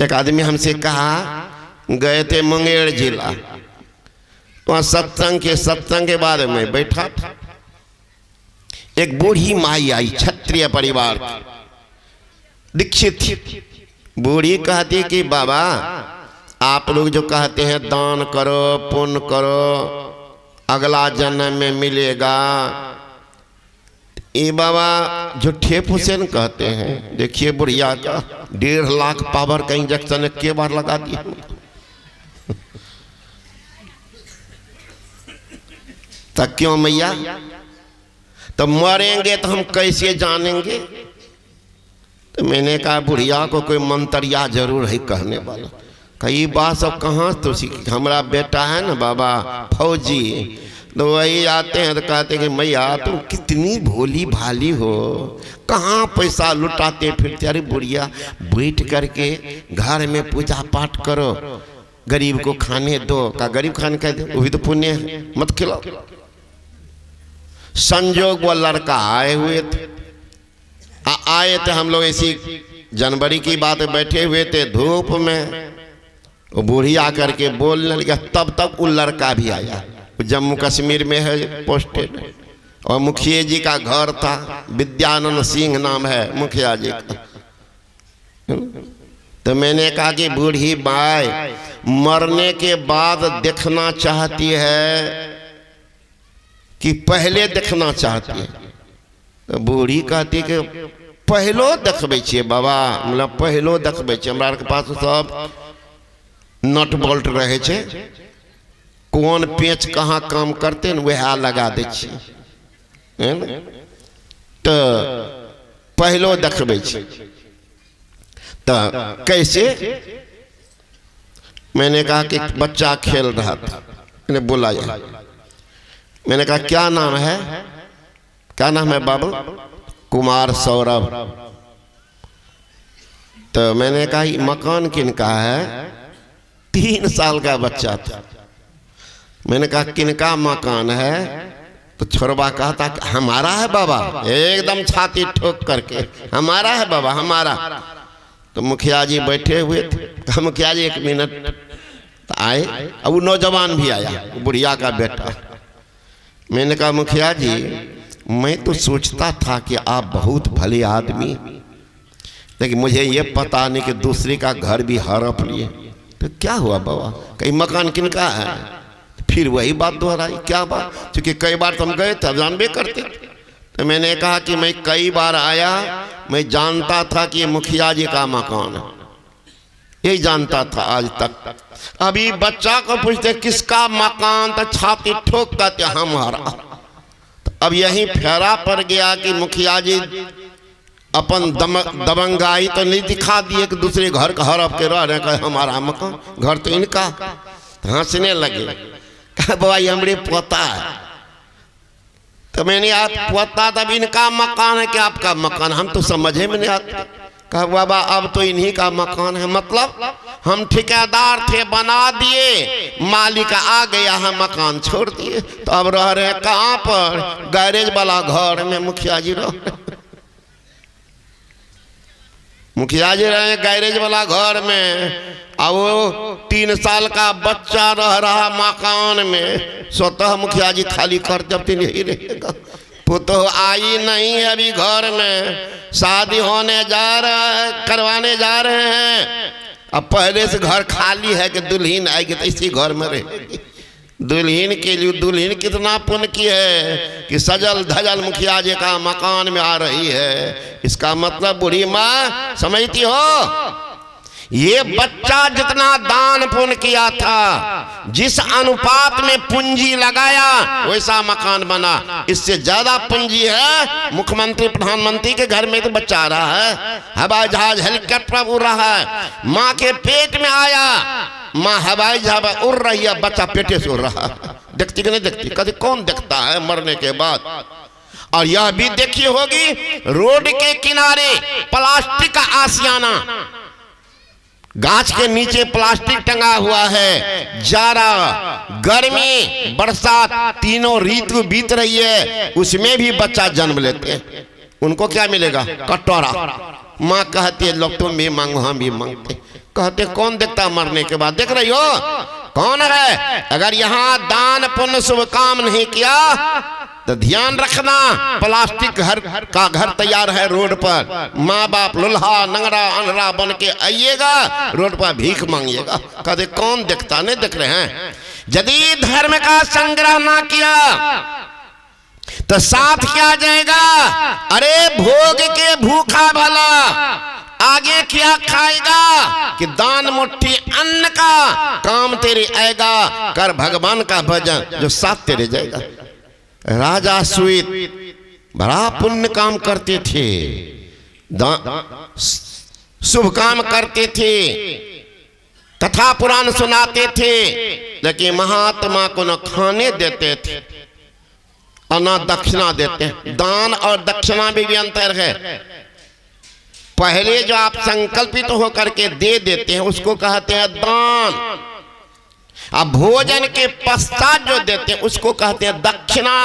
एक आदमी हमसे कहा, गए थे मुंगेर जिला, तो सत्संग के बाद में बैठा था, एक बूढ़ी माई आई, क्षत्रिय परिवार दीक्षित थी। बूढ़ी कहती कि बाबा आप लोग जो कहते हैं दान करो पुण्य करो अगला जन्म में मिलेगा, ये बाबा जो ठेप हुसैन कहते हैं, देखिए बुढ़िया का 1.5 लाख पावर का इंजेक्शन के बार लगा दिया। तो क्यों मैया, तो मरेंगे तो हम कैसे जानेंगे? तो मैंने कहा बुढ़िया को कोई मंत्रिया जरूर है कहने वाला। कई बात सब कहाँ तो सीख, हमारा बेटा है ना बाबा फौजी, तो वही आते हैं तो कहते हैं कि मैया तुम कितनी भोली भाली हो, कहाँ पैसा लुटाते फिरते। अरे बुढ़िया बैठ करके घर में पूजा पाठ करो, गरीब को खाने दो। का गरीब खाने कह दो, वो भी तो पुण्य है, मत खिलाओ। संजोग वो लड़का आए हुए थे, आए थे हम लोग ऐसी जनवरी की बात बैठे हुए थे धूप में, वो बूढ़ी आकर के बोलने लगा। तब तक वो लड़का भी आया, जम्मू कश्मीर में है पोस्टेड, और मुखिया जी का घर था, विद्यानंद सिंह नाम है मुखिया जी का। तो मैंने कहा कि बूढ़ी बाई मरने के बाद देखना चाहती है कि पहले देखना चाहती है? तो बूढ़ी कहती कि पहलो देखबे छिए बाबा, मतलब पहलो देखबे छिए। हमरा के पास सब नट बोल्ट रहे छे, कौन पेच कहाँ काम करते न वह लगा दे छिए, तो पहलो देखबे छिए। तो कैसे? मैंने कहा कि बच्चा खेल रहा था, मैंने बुलाया, मैंने कहा क्या नाम है? क्या नाम है बाबू? कुमार सौरभ। तो मैंने कहा मकान किनका है? 3 साल का बच्चा था। मैंने कहा किनका मकान है? तो छोरबा कहता कि हमारा है बाबा, एकदम छाती ठोक करके, हमारा है बाबा हमारा। तो मुखिया जी बैठे हुए थे, मुखिया जी 1 मिनट। तो आए, अब वो नौजवान भी आया, बुढ़िया का बेटा। मैंने कहा मुखिया जी मैं तो सोचता था कि आप बहुत भले आदमी, लेकिन मुझे ये पता नहीं कि दूसरे का घर भी हड़प लिए। तो क्या हुआ बाबा? कहीं मकान किनका है? फिर वही बात दोहराई, क्या बात? क्योंकि कई बार तो हम गए थे, जानबे करते। तो मैंने कहा कि मैं कई बार आया, मैं जानता था कि ये मुखिया जी का मकान है, यही जानता था आज तक। अभी बच्चा को पूछते किसका मकान, तो छाती ठोक कहते हमारा। अब यही फेरा पड़ गया कि मुखिया जी अपन दबंगाई तो नहीं दिखा दिए कि दूसरे घर का हड़प के रह रहे हैं, हमारा मकान, घर तो इनका। हंसने लगे, कहा बाबा ये हमारे पोता है। तो मैंने आप पोता तब इनका मकान है कि आपका मकान? हम तो समझे में नहीं आता। कहा बाबा अब तो इन्हीं का मकान है, मतलब हम ठेकेदार थे बना दिए, मालिक आ गया है मकान छोड़ दिए, तो अब रह रहे कहाँ पर? गैरेज वाला घर में मुखिया जी रह रहे, मुखिया जी रहे गैरेज वाला घर में, और वो 3 साल का बच्चा रह रहा मकान में। स्वतः मुखिया जी खाली कर जब नहीं रहेगा, पुतो आई नहीं अभी घर में, शादी होने जा रहा है, करवाने जा रहे हैं। अब पहले से घर खाली है कि दुल्हन आएगी तो इसी घर में रहेगी। दुल्हन के लिए दुल्हन कितना पुण्य की है कि सजल धजल मुखिया जी का मकान में आ रही है। इसका मतलब बूढ़ी माँ समझती हो, ये बच्चा जितना दान पुण्य किया था, जिस अनुपात में पूंजी लगाया वैसा मकान बना। इससे ज्यादा पूंजी है मुख्यमंत्री प्रधानमंत्री के घर में तो बच्चा आ रहा है, हवाई जहाज हेलीकॉप्टर उड़ रहा है, माँ के पेट में आया, माँ हवाई जहाज उड़ रही है, बच्चा पेटे से उड़ रहा है। देखती कि नहीं देखती? कभी कौन देखता है मरने के बाद? और यह भी देखी होगी रोड के किनारे प्लास्टिक का आशियाना, गाछ के नीचे प्लास्टिक टंगा हुआ है, जाड़ा गर्मी बरसात तीनों ऋतु बीत रही है, उसमें भी बच्चा जन्म लेते हैं। उनको क्या मिलेगा? कटोरा। माँ कहती है लोग तुम भी मांगो हम भी मांगते। कहते कौन देखता मरने के बाद? देख रही हो कौन है? अगर यहाँ दान पुण्य शुभ काम नहीं किया तो ध्यान रखना, प्लास्टिक घर तैयार है रोड पर, माँ बाप लुल्हा नंगरा अनरा बन के आइएगा, रोड पर भीख मांगिएगा। कहते कौन देखता? नहीं देख रहे हैं। यदि धर्म का संग्रह ना किया तो साथ क्या जाएगा? अरे भोग के भूखा भला, आगे क्या खाएगा? कि दान मुट्ठी अन्न का काम तेरे आएगा, कर भगवान का भजन जो साथ तेरे जाएगा। राजा सुइत बड़ा पुण्य काम करते थे, शुभ काम करते थे, कथा पुराण सुनाते थे, लेकिन महात्मा को न खाने देते थे और न दक्षिणा देते। दान और दक्षिणा में भी अंतर है। पहले जो आप संकल्पित होकर के दे देते हैं उसको कहते हैं दान, अब भोजन के पश्चात जो देते हैं उसको कहते हैं दक्षिणा।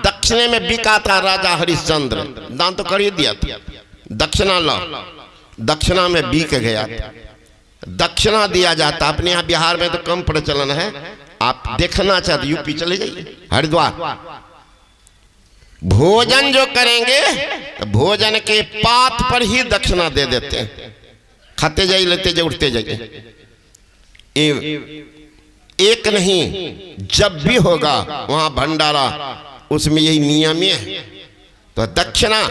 दक्षिणे में बिका था राजा हरिश्चंद्र, दान तो कर ही दिया था, दक्षिणा लो, दक्षिणा में बिक गया था। दक्षिणा दिया जाता, अपने यहाँ बिहार में तो कम प्रचलन है, आप देखना चाहते यूपी चले जाइए, हरिद्वार। भोजन जो करेंगे तो भोजन के पात पर ही दक्षिणा दे देते हैं, खाते जाइए लेते जाइए उठते जाइए। एक नहीं, जब भी होगा वहां भंडारा, उसमें यही नियम है। तो दक्षिणा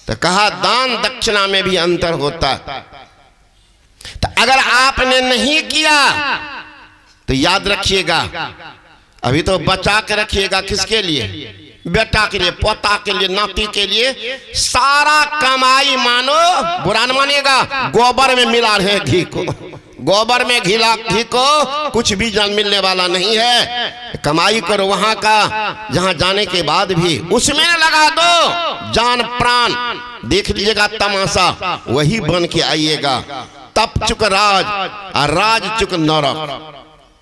तो कहा दान दक्षिणा में भी अंतर होता। तो अगर आपने नहीं किया तो याद रखिएगा, अभी तो बचा के रखिएगा। किसके लिए? बेटा के लिए, पोता के लिए, नाती के लिए। सारा कमाई मानो, बुरा न मानिएगा, गोबर में मिला रहे घी को, गोबर में घी को कुछ भी जल मिलने वाला नहीं है। कमाई करो वहां का, जहां जाने के बाद भी उसमें लगा दो जान प्राण। देख लीजिएगा तमाशा, वही बन के आइएगा। तप चुक राज और राज चुक नरक।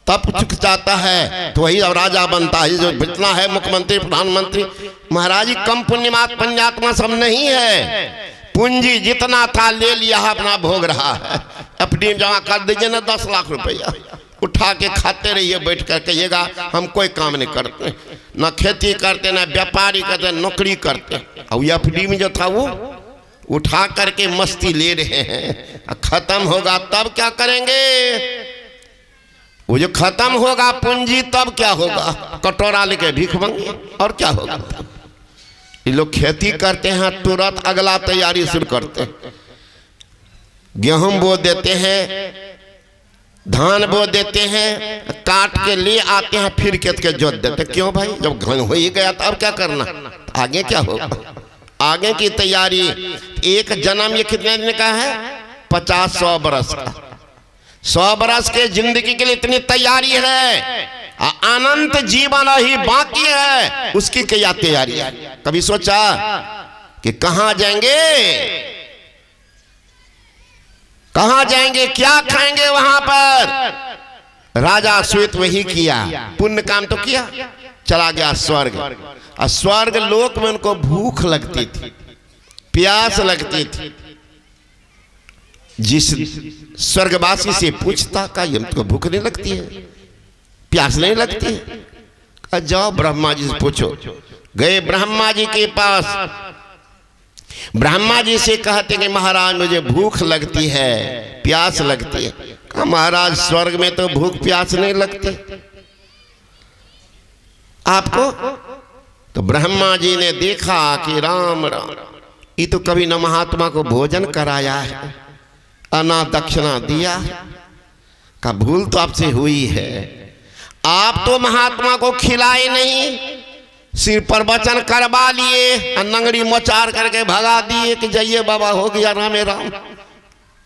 तप चुक जाता है तो वही अब राजा बनता है। जो जितना है मुख्यमंत्री प्रधानमंत्री महाराज जी, कम पुण्यात्मा सब नहीं है। पूंजी जितना था ले लिया, अपना भोग रहा है। अपनी जमा कर दीजिए ना 10 लाख रुपया, उठा के खाते रहिए बैठ कर। कहिएगा हम कोई काम नहीं करते, ना खेती करते, ना व्यापारी करते, नौकरी करते। और ये एफडी में जो था वो उठा करके मस्ती ले रहे हैं। खत्म होगा तब क्या करेंगे? वो जो खत्म होगा पूंजी तब क्या होगा? कटोरा लेके भीख मांगे, और क्या होगा? ये लोग खेती करते हैं, तुरंत अगला तैयारी शुरू करते हैं। गेहूं बो देते हैं, धान बो देते हैं, काट के ले आते हैं, फिर खेत के जोत देते। क्यों भाई? जब घन हो ही गया तो अब क्या करना? आगे क्या होगा? आगे की तैयारी। एक जन्म ये कितने दिन का है? 50-100 बरस का। 100 बरस के जिंदगी के लिए इतनी तैयारी है, अनंत जीवन ही बाकी है, उसकी क्या तैयारी है? कभी सोचा कि कहां जाएंगे, कहां जाएंगे, क्या खाएंगे वहां पर? राजा श्वेत वही किया, पुण्य काम तो किया, चला गया स्वर्ग। और स्वर्ग लोक में उनको भूख लगती थी, प्यास लगती थी। जिस स्वर्गवासी से पूछता का ये तुमको भूख नहीं लगती है, प्यास नहीं लगती है? जाओ ब्रह्मा जी से पूछो। गए ब्रह्मा जी के पास, ब्रह्मा जी से कहते कि महाराज मुझे भूख लगती है, प्यास लगती है। कहा महाराज स्वर्ग में तो भूख प्यास नहीं लगती आपको। तो ब्रह्मा जी ने देखा कि राम राम, ये तो कभी न महात्मा को भोजन कराया है, अना दक्षिणा दिया। का भूल तो आपसे हुई है, आप तो महात्मा को खिलाए नहीं, सिर पर वचन करवा लिए, नंगड़ी मोचार करके भगा दिए कि जाइए बाबा हो गया राम राम।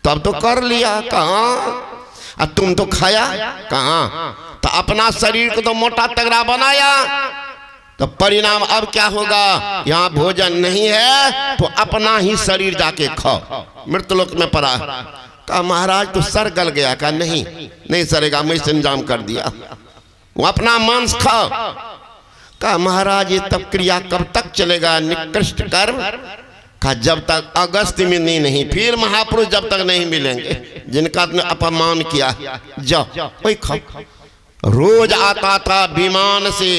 तब तो कर लिया, कहाँ? तुम तो खाया कहाँ? तो अपना शरीर को तो मोटा तगड़ा बनाया, तो परिणाम अब क्या होगा? यहाँ भोजन नहीं है तो अपना ही शरीर जाके खाओ। मृतलोक में पड़ा। कहा महाराज तो सर गल गया। कहा नहीं सरेगा, मैं इंतजाम कर दिया, वो अपना मांस खाओ। कहा महाराज ये तब क्रिया कब तक चलेगा? निकृष्ट कर्म कहा जब तक अगस्त में नहीं, फिर महापुरुष जब तक नहीं मिलेंगे जिनका तुमने अपमान किया, जाओ वही खाओ। रोज आता था विमान से,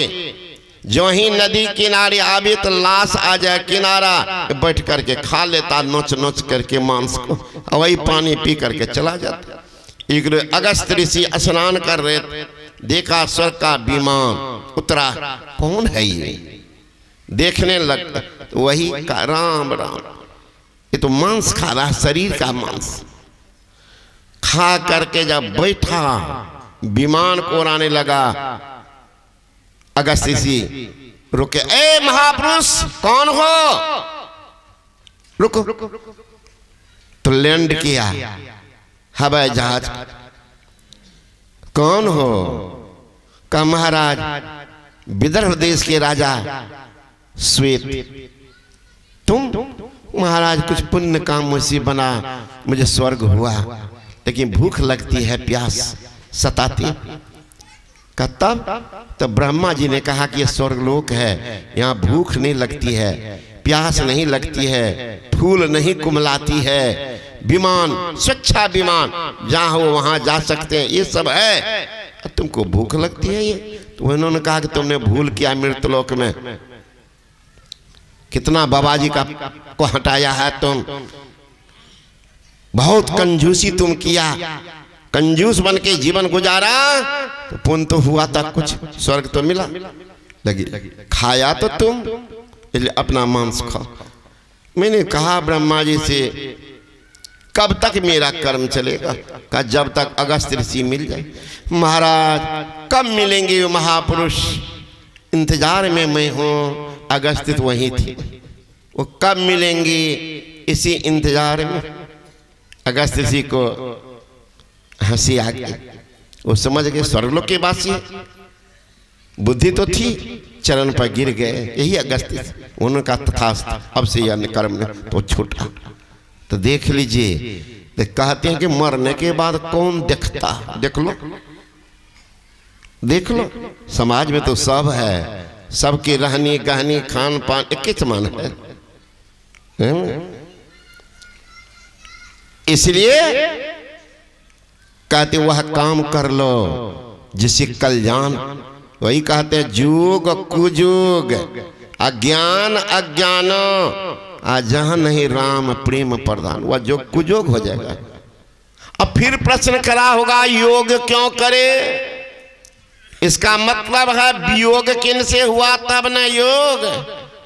जो ही नदी किनारे आवे तो लाश आ जाए किनारा, बैठ करके खा लेता नोच नोच करके मांस को, वही पानी पी करके चला जाता। एक अगस्त ऋषि स्नान कर रहे, देखा स्वर्ग का विमान उतरा, कौन है ये, देखने लगता तो वही का राम राम, ये तो मांस खा रहा, शरीर का मांस खा करके जब बैठा विमान को उड़ाने लगा, अगस्त ऋषि रुके, ए महापुरुष कौन हो, रुको। तो लैंड किया हवाई जहाज, कौन हो, का महाराज विदर्भ देश के राजा श्वेत, तुम महाराज कुछ पुण्य काम मुझसे बना, मुझे स्वर्ग हुआ, लेकिन भूख लगती है, प्यास सताती, का तब ब्रह्मा जी ने कहा कि यह स्वर्गलोक है, यहाँ भूख नहीं लगती है, प्यास नहीं लगती है, फूल नहीं कुमलाती है, विमान स्वच्छा विमान, जहाँ हो वहाँ जा सकते हैं, ये सब है, तुमको भूख लगती है ये। तो उन्होंने कहा कि तुमने भूल किया मृतलोक में, कितना बाबा जी का को हटाया है तुम, बहुत कंजूसी तुम किया, कंजूस बन के जीवन गुजारा, तो पुण्य तो हुआ था, कुछ स्वर्ग तो मिला, लगी खाया तो तुम, इसलिए अपना मांस खाओ। मैंने कहा ब्रह्मा जी से कब तक मेरा कर्म चलेगा, कहा जब तक अगस्त ऋषि मिल जाए। महाराज कब मिलेंगे वो महापुरुष, इंतजार में मैं हूँ, अगस्त तो वहीं थी, वो कब मिलेंगी इसी इंतजार में। अगस्त ऋषि को हंसी आ गई, वो समझ गए स्वर्गलोक के वासी, बुद्धि तो थी, चरण पर गिर गए, यही अगस्त ऋषि। उन्होंने कहा तथास्तु, अब से यह कर्म तो छूटा। तो देख लीजिए, तो कहते हैं कि मरने के बाद कौन देखता, देख लो देख लो, समाज में तो सब है, सबकी रहनी गहनी खान पान एक ही समान है। इसलिए कहते वह काम कर लो जिससे कल्याण, वही कहते हैं जोग कुजोग, अज्ञान अज्ञान, जहां नहीं राम प्रेम प्रधान, वह जो कुजोग हो जाएगा। अब फिर प्रश्न करा होगा योग क्यों करे, इसका मतलब है वियोग किन से हुआ तब न योग।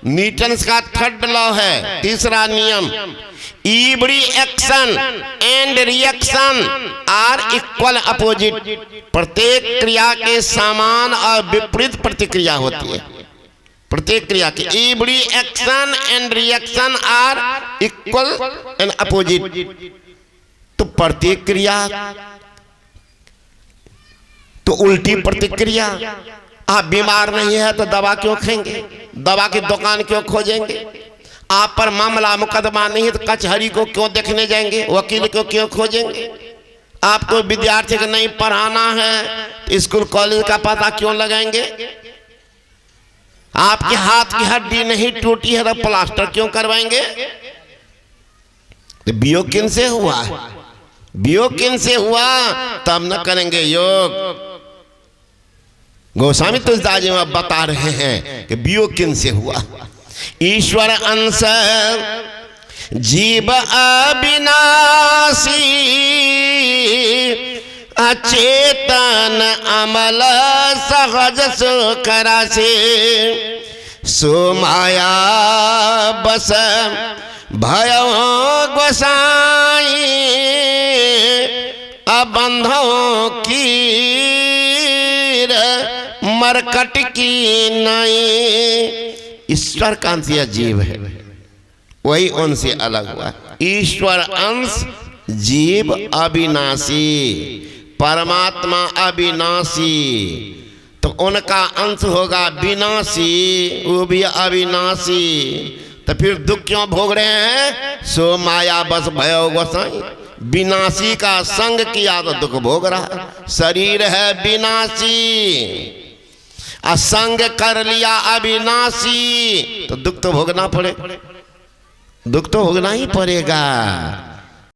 न्यूटन का थर्ड लॉ है, तीसरा नियम, every action and reaction are equal opposite, प्रत्येक क्रिया के समान और विपरीत प्रतिक्रिया होती है। प्रत्येक क्रिया की every action and reaction are equal and opposite, तो प्रत्येक क्रिया तो उल्टी प्रतिक्रिया। आप बीमार नहीं है तो दवा क्यों खाएंगे, दवा की दुकान क्यों खोजेंगे, आप पर मामला मुकदमा नहीं है तो कचहरी को क्यों देखने जाएंगे, वकील को क्यों खोजेंगे, आपको विद्यार्थी को नहीं पढ़ाना है तो स्कूल कॉलेज का पता क्यों लगाएंगे, आपके हाथ की हड्डी नहीं टूटी है तो प्लास्टर क्यों करवाएंगे। तो वियोग किन से हुआ, वियोग किन से हुआ, तब न करेंगे योग। गोस्वामी तुलसीदास जी में बता रहे हैं कि वियोग किन से हुआ। ईश्वर अंश जीव अविनाशी, अचेतन अमल सहज सुकरासे, सो माया बस भयो गोसाई, अबंधों की मरकट की नहीं। ईश्वर का अंश यह जीव है, वही उनसे अलग हुआ। ईश्वर अंश जीव अविनाशी, परमात्मा अविनाशी, तो उनका अंश होगा विनाशी, वो भी अविनाशी, तो फिर दुख क्यों भोग रहे हैं। सो माया बस भयो गोसाई, विनाशी का संग किया तो दुख भोग रहा। शरीर है विनाशी, असंग कर लिया अविनाशी, तो दुख तो भोगना पड़े। दुख तो होना ही पड़ेगा।